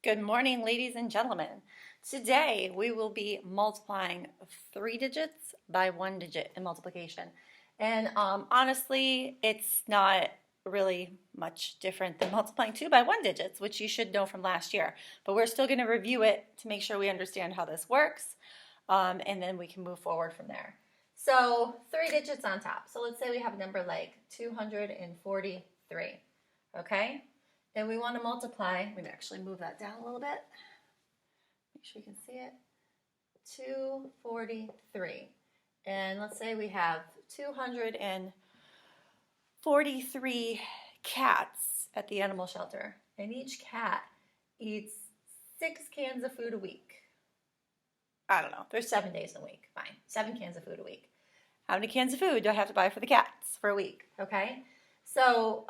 Good morning, ladies and gentlemen. Today we will be multiplying 3 digits by 1 digit in multiplication. And honestly, it's not really much different than multiplying 2 by 1 digits, which you should know from last year. But we're still going to review it to make sure we understand how this works, and then we can move forward from there. So 3 digits on top. So let's say we have a number like 243, okay? And we want to multiply, I'm going to actually move that down a little bit. Make sure you can see it. 243. And let's say we have 243 cats at the animal shelter. And each cat eats 6 cans of food a week. I don't know, there's 7 days in a week. Fine, 7 cans of food a week. How many cans of food do I have to buy for the cats for a week? Okay. So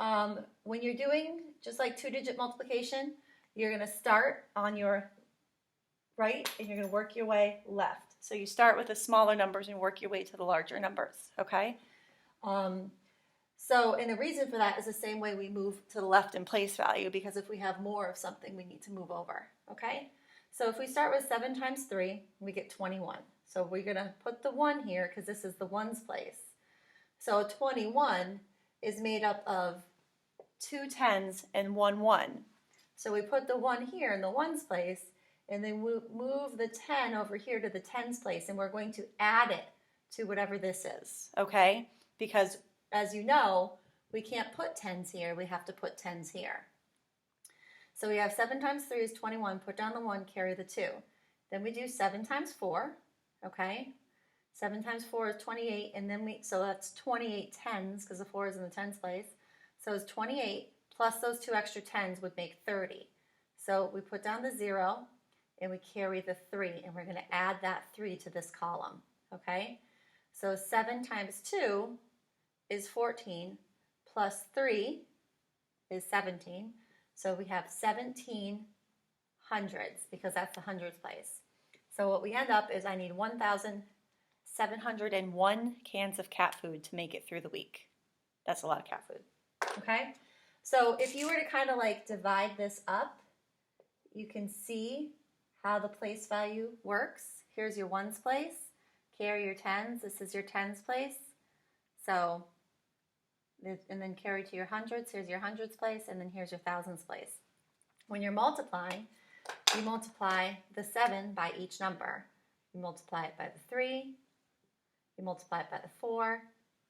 when you're doing just like 2-digit multiplication, you're going to start on your right and you're going to work your way left. So you start with the smaller numbers and work your way to the larger numbers, okay? And the reason for that is the same way we move to the left in place value, because if we have more of something, we need to move over, okay? So if we start with 7 times 3, we get 21. So we're going to put the 1 here because this is the ones place. So 21 is made up of 2 10s and 1 1. So we put the 1 here in the ones place, and then we move the 10 over here to the tens place, and we're going to add it to whatever this is, okay? Because as you know, we can't put 10s here, we have to put 10s here. So we have 7 times 3 is 21, put down the 1, carry the 2. Then we do 7 times 4, okay? 7 times 4 is 28, and then so that's 28 tens, because the 4 is in the tens place. So it's 28, plus those 2 extra tens would make 30. So we put down the 0, and we carry the 3, and we're going to add that 3 to this column, okay? So 7 times 2 is 14, plus 3 is 17. So we have 17 hundreds, because that's the hundreds place. So what we end up is I need 1,701 cans of cat food to make it through the week. That's a lot of cat food, okay? So if you were to kind of like divide this up, you can see how the place value works. Here's your ones place, carry your tens, this is your tens place. So, and then carry to your hundreds, here's your hundreds place, and then here's your thousands place. When you're multiplying, you multiply the 7 by each number. You multiply it by the 3, you multiply it by the 4,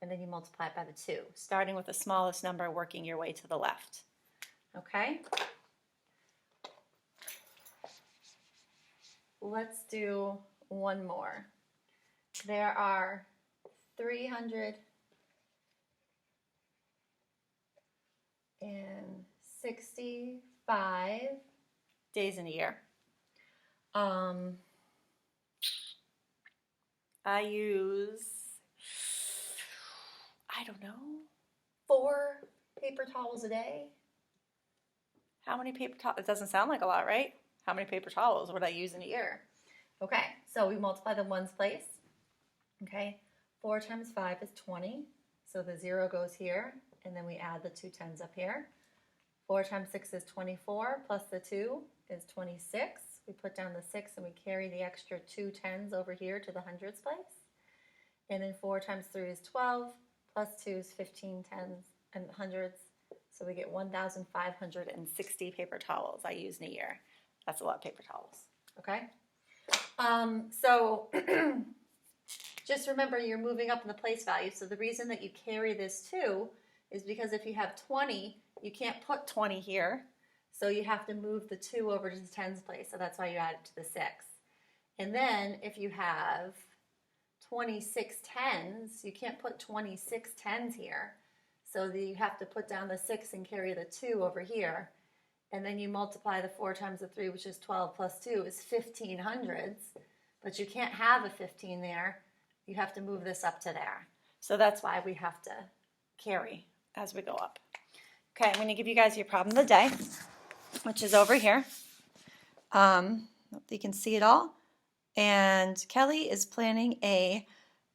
and then you multiply it by the 2, starting with the smallest number, working your way to the left. Okay? Let's do one more. There are 365 days in a year. I use, I don't know, 4 paper towels a day. How many paper towels? It doesn't sound like a lot, right? How many paper towels would I use in a year? Okay, so we multiply the ones place. Okay, 4 times 5 is 20. So the 0 goes here, and then we add the 2 tens up here. 4 times 6 is 24, plus the 2 is 26. We put down the 6 and we carry the extra 2 tens over here to the hundreds place. And then 4 times 3 is 12, plus 2 is 15 tens and hundreds. So we get 1,560 paper towels I use in a year. That's a lot of paper towels, okay? So just remember you're moving up in the place value. So the reason that you carry this 2 is because if you have 20, you can't put 20 here. So you have to move the 2 over to the tens place. So that's why you add it to the 6. And then if you have 26 tens, you can't put 26 tens here. So you have to put down the 6 and carry the 2 over here. And then you multiply the 4 times the 3, which is 12, plus 2 is 1,500 hundreds. But you can't have a 15 there. You have to move this up to there. So that's why we have to carry as we go up. Okay, I'm going to give you guys your problem of the day, which is over here. You can see it all. And Kelly is planning a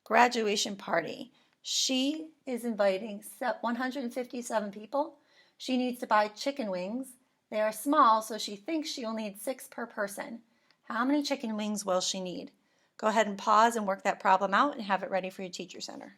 graduation party. She is inviting 157 people. She needs to buy chicken wings They are small, so she thinks she'll need 6 per person. How many chicken wings will she need? Go ahead and pause and work that problem out and have it ready for your teacher center.